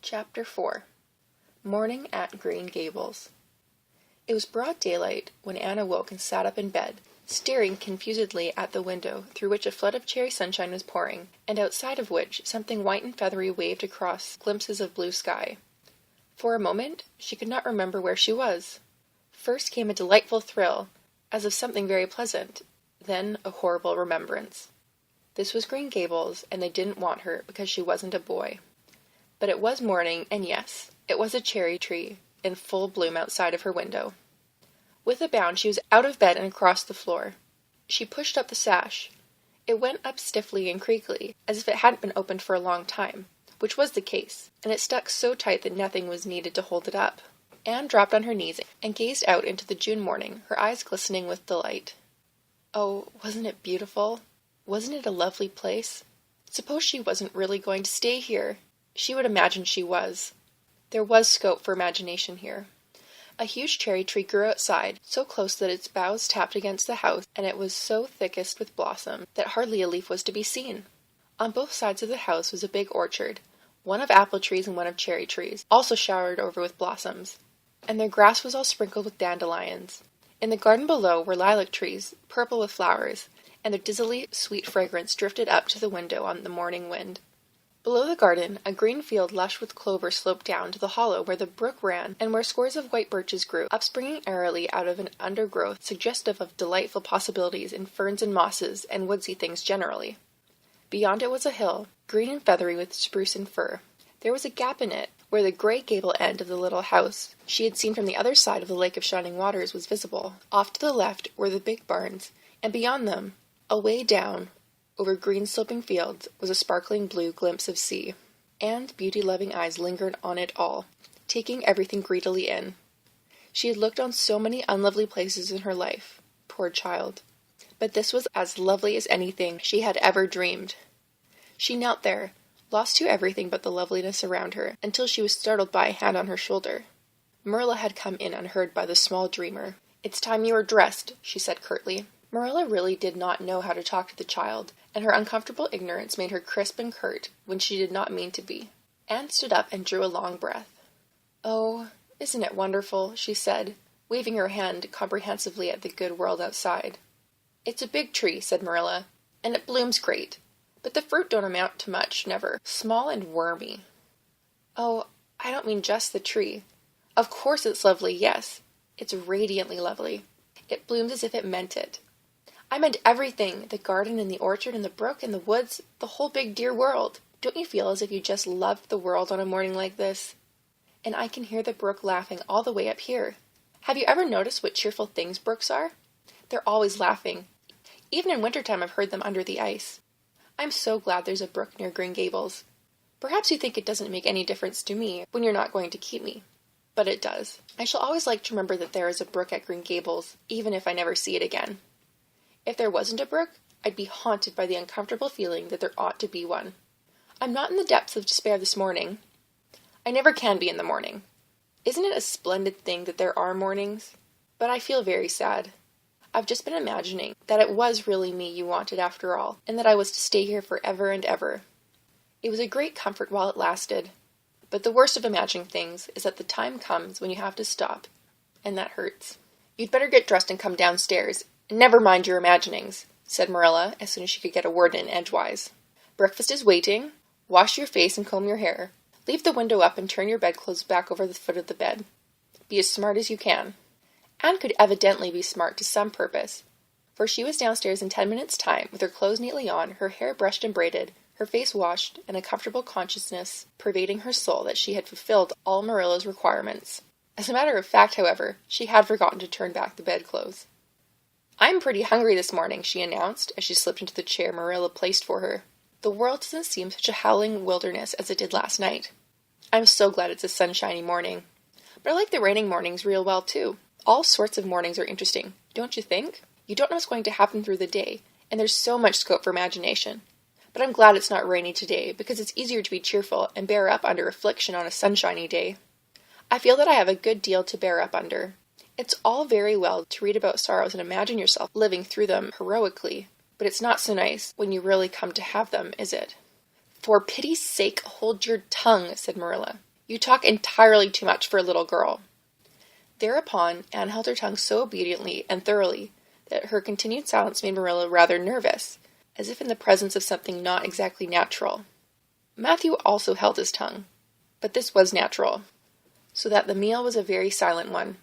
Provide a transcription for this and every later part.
Chapter 4 Morning at Green Gables. It was broad daylight when Anne awoke and sat up in bed, staring confusedly at the window through which a flood of cherry sunshine was pouring, and outside of which something white and feathery waved across glimpses of blue sky. For a moment she could not remember where she was. First came a delightful thrill, as of something very pleasant, then a horrible remembrance. This was Green Gables, and they didn't want her because she wasn't a boy. But it was morning, and yes, it was a cherry tree in full bloom outside of her window. With a bound she was out of bed and across the floor. She pushed up the sash. It went up stiffly and creakily, as if it hadn't been opened for a long time, which was the case, and it stuck so tight that nothing was needed to hold it up. Anne dropped on her knees and gazed out into the June morning, her eyes glistening with delight. Oh, wasn't it beautiful? Wasn't it a lovely place? Suppose she wasn't really going to stay here? She would imagine she was. There was scope for imagination here. A huge cherry tree grew outside, so close that its boughs tapped against the house, and it was so thickest with blossom that hardly a leaf was to be seen. On both sides of the house was a big orchard, one of apple trees and one of cherry trees, also showered over with blossoms, and their grass was all sprinkled with dandelions. In the garden below were lilac trees, purple with flowers, and their dizzily sweet fragrance drifted up to the window on the morning wind. Below the garden, a green field lush with clover sloped down to the hollow where the brook ran and where scores of white birches grew, upspringing airily out of an undergrowth suggestive of delightful possibilities in ferns and mosses and woodsy things generally. Beyond it was a hill, green and feathery with spruce and fir. There was a gap in it, where the gray gable end of the little house she had seen from the other side of the Lake of Shining Waters was visible. Off to the left were the big barns, and beyond them, away down, over green sloping fields, was a sparkling blue glimpse of sea. Anne's beauty-loving eyes lingered on it all, taking everything greedily in. She had looked on so many unlovely places in her life, poor child, but this was as lovely as anything she had ever dreamed. She knelt there, lost to everything but the loveliness around her, until she was startled by a hand on her shoulder. Marilla had come in unheard by the small dreamer. "It's time you were dressed," she said curtly. Marilla really did not know how to talk to the child, and her uncomfortable ignorance made her crisp and curt when she did not mean to be. Anne stood up and drew a long breath. "Oh, isn't it wonderful?" she said, waving her hand comprehensively at the good world outside. "It's a big tree," said Marilla, "and it blooms great, but the fruit don't amount to much, never. Small and wormy." "Oh, I don't mean just the tree. Of course it's lovely, yes. It's radiantly lovely. It blooms as if it meant it. I meant everything, the garden and the orchard and the brook and the woods, the whole big dear world. Don't you feel as if you just loved the world on a morning like this? And I can hear the brook laughing all the way up here. Have you ever noticed what cheerful things brooks are? They're always laughing. Even in wintertime I've heard them under the ice. I'm so glad there's a brook near Green Gables. Perhaps you think it doesn't make any difference to me when you're not going to keep me. But it does. I shall always like to remember that there is a brook at Green Gables, even if I never see it again. If there wasn't a brook, I'd be haunted by the uncomfortable feeling that there ought to be one. I'm not in the depths of despair this morning. I never can be in the morning. Isn't it a splendid thing that there are mornings? But I feel very sad. I've just been imagining that it was really me you wanted after all, and that I was to stay here forever and ever. It was a great comfort while it lasted, but the worst of imagining things is that the time comes when you have to stop, and that hurts. You'd better get dressed and come downstairs. "Never mind your imaginings," said Marilla as soon as she could get a word in edgewise. "Breakfast is waiting. Wash your face and comb your hair. Leave the window up and turn your bedclothes back over the foot of the bed. Be as smart as you can." Anne could evidently be smart to some purpose, for she was downstairs in 10 minutes' time, with her clothes neatly on, her hair brushed and braided, her face washed, and a comfortable consciousness pervading her soul that she had fulfilled all Marilla's requirements. As a matter of fact, however, she had forgotten to turn back the bedclothes. "I'm pretty hungry this morning," she announced, as she slipped into the chair Marilla placed for her. "The world doesn't seem such a howling wilderness as it did last night. I'm so glad it's a sunshiny morning. But I like the raining mornings real well, too. All sorts of mornings are interesting, don't you think? You don't know what's going to happen through the day, and there's so much scope for imagination. But I'm glad it's not rainy today, because it's easier to be cheerful and bear up under affliction on a sunshiny day. I feel that I have a good deal to bear up under. It's all very well to read about sorrows and imagine yourself living through them heroically, but it's not so nice when you really come to have them, is it?" "For pity's sake, hold your tongue," said Marilla. You talk entirely too much for a little girl." Thereupon, Anne held her tongue so obediently and thoroughly that her continued silence made Marilla rather nervous, as if in the presence of something not exactly natural. Matthew also held his tongue, but this was natural, so that the meal was a very silent one.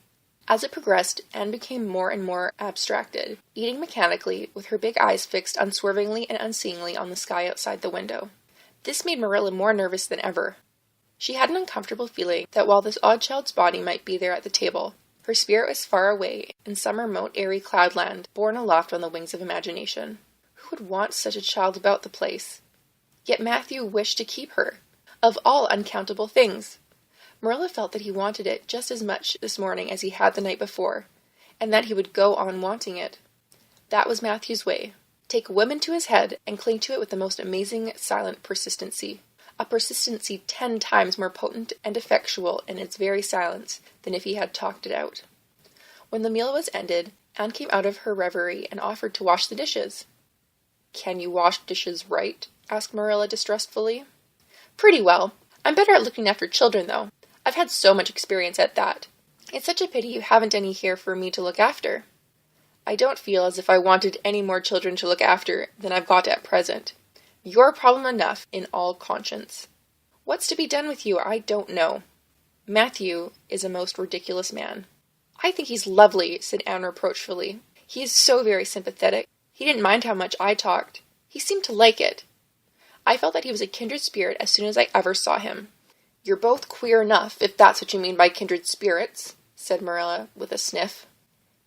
As it progressed, Anne became more and more abstracted, eating mechanically, with her big eyes fixed unswervingly and unseeingly on the sky outside the window. This made Marilla more nervous than ever. She had an uncomfortable feeling that while this odd child's body might be there at the table, her spirit was far away in some remote airy cloudland, borne aloft on the wings of imagination. Who would want such a child about the place? Yet Matthew wished to keep her. Of all uncountable things! Marilla felt that he wanted it just as much this morning as he had the night before, and that he would go on wanting it. That was Matthew's way. Take a whim into his head and cling to it with the most amazing silent persistency. A persistency 10 times more potent and effectual in its very silence than if he had talked it out. When the meal was ended, Anne came out of her reverie and offered to wash the dishes. "Can you wash dishes right?" asked Marilla distrustfully. "Pretty well. I'm better at looking after children, though. I've had so much experience at that. It's such a pity you haven't any here for me to look after." "I don't feel as if I wanted any more children to look after than I've got at present. Your problem enough, in all conscience. What's to be done with you, I don't know. Matthew is a most ridiculous man." "I think he's lovely," said Anne reproachfully. "He is so very sympathetic. He didn't mind how much I talked. He seemed to like it. I felt that he was a kindred spirit as soon as I ever saw him." "You're both queer enough, if that's what you mean by kindred spirits," said Marilla with a sniff.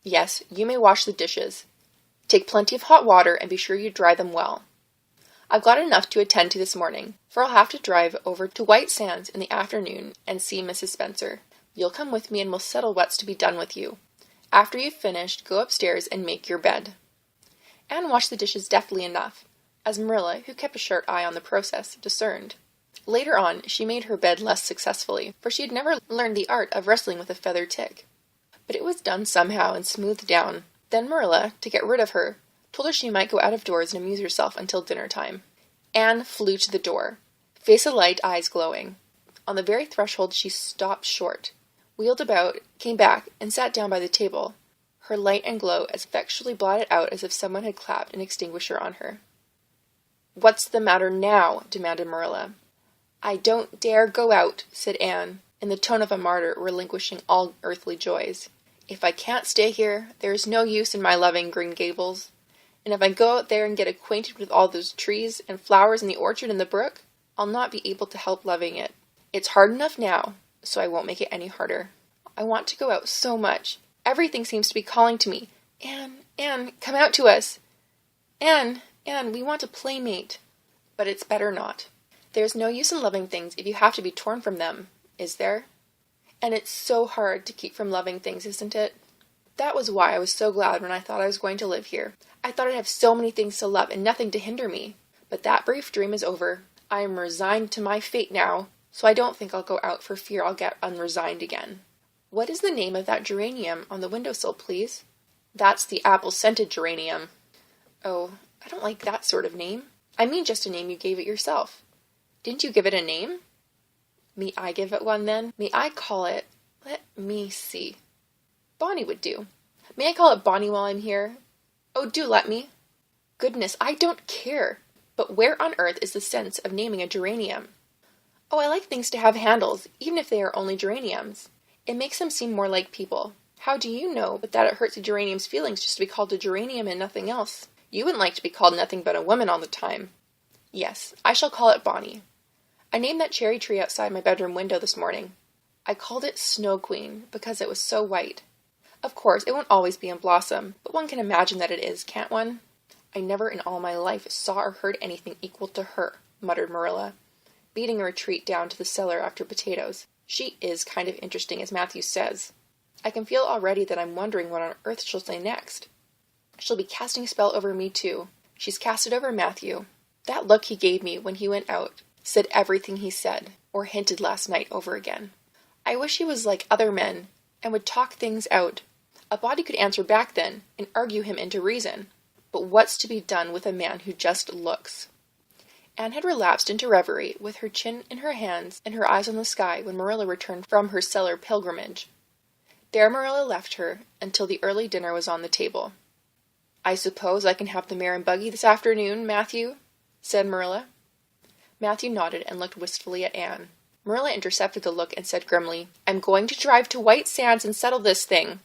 "Yes, you may wash the dishes. Take plenty of hot water and be sure you dry them well. I've got enough to attend to this morning, for I'll have to drive over to White Sands in the afternoon and see Mrs. Spencer. You'll come with me and we'll settle what's to be done with you. After you've finished, go upstairs and make your bed." Anne washed the dishes deftly enough, as Marilla, who kept a sharp eye on the process, discerned. Later on, she made her bed less successfully, for she had never learned the art of wrestling with a feather tick. But it was done somehow and smoothed down. Then Marilla, to get rid of her, told her she might go out of doors and amuse herself until dinner time. Anne flew to the door, face alight, eyes glowing. On the very threshold she stopped short, wheeled about, came back, and sat down by the table, her light and glow as effectually blotted out as if someone had clapped an extinguisher on her. "What's the matter now?" demanded Marilla. "I don't dare go out," said Anne, in the tone of a martyr relinquishing all earthly joys. "If I can't stay here, there is no use in my loving Green Gables. And if I go out there and get acquainted with all those trees and flowers in the orchard and the brook, I'll not be able to help loving it. It's hard enough now, so I won't make it any harder. I want to go out so much. Everything seems to be calling to me. Anne, come out to us. Anne, we want a playmate." But it's better not. There's no use in loving things if you have to be torn from them, is there? And it's so hard to keep from loving things, isn't it? That was why I was so glad when I thought I was going to live here. I thought I'd have so many things to love and nothing to hinder me. But that brief dream is over. I am resigned to my fate now, so I don't think I'll go out for fear I'll get unresigned again. What is the name of that geranium on the windowsill, please? That's the apple-scented geranium. Oh, I don't like that sort of name. I mean just a name you gave it yourself. Didn't you give it a name? May I give it one, then? May I call it... Let me see. Bonnie would do. May I call it Bonnie while I'm here? Oh, do let me. Goodness, I don't care. But where on earth is the sense of naming a geranium? Oh, I like things to have handles, even if they are only geraniums. It makes them seem more like people. How do you know but that it hurts a geranium's feelings just to be called a geranium and nothing else? You wouldn't like to be called nothing but a woman all the time. Yes, I shall call it Bonnie. I named that cherry tree outside my bedroom window this morning. I called it Snow Queen because it was so white. Of course, it won't always be in blossom, but one can imagine that it is, can't one? I never in all my life saw or heard anything equal to her, muttered Marilla, beating a retreat down to the cellar after potatoes. She is kind of interesting, as Matthew says. I can feel already that I'm wondering what on earth she'll say next. She'll be casting a spell over me, too. She's cast it over Matthew. That look he gave me when he went out said everything he said, or hinted last night over again. I wish he was like other men, and would talk things out. A body could answer back then, and argue him into reason. But what's to be done with a man who just looks? Anne had relapsed into reverie, with her chin in her hands and her eyes on the sky, when Marilla returned from her cellar pilgrimage. There Marilla left her until the early dinner was on the table. "I suppose I can have the mare and buggy this afternoon, Matthew?" said Marilla. Matthew nodded and looked wistfully at Anne. Marilla intercepted the look and said grimly, "I'm going to drive to White Sands and settle this thing.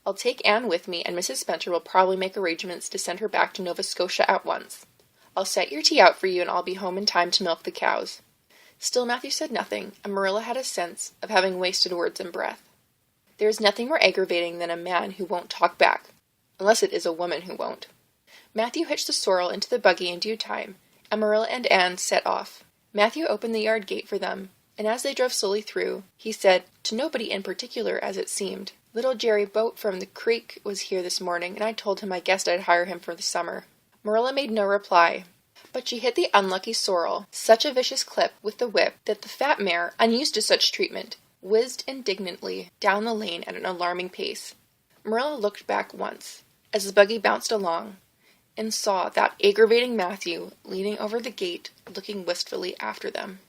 I'll take Anne with me, and Mrs. Spencer will probably make arrangements to send her back to Nova Scotia at once. I'll set your tea out for you, and I'll be home in time to milk the cows." Still Matthew said nothing, and Marilla had a sense of having wasted words and breath. There is nothing more aggravating than a man who won't talk back, unless it is a woman who won't. Matthew hitched the sorrel into the buggy in due time, and Marilla and Anne set off. Matthew opened the yard gate for them, and as they drove slowly through, he said, to nobody in particular as it seemed, "Little Jerry Boat from the creek was here this morning, and I told him I guessed I'd hire him for the summer." Marilla made no reply, but she hit the unlucky sorrel such a vicious clip with the whip that the fat mare, unused to such treatment, whizzed indignantly down the lane at an alarming pace. Marilla looked back once, as the buggy bounced along, and saw that aggravating Matthew leaning over the gate, looking wistfully after them.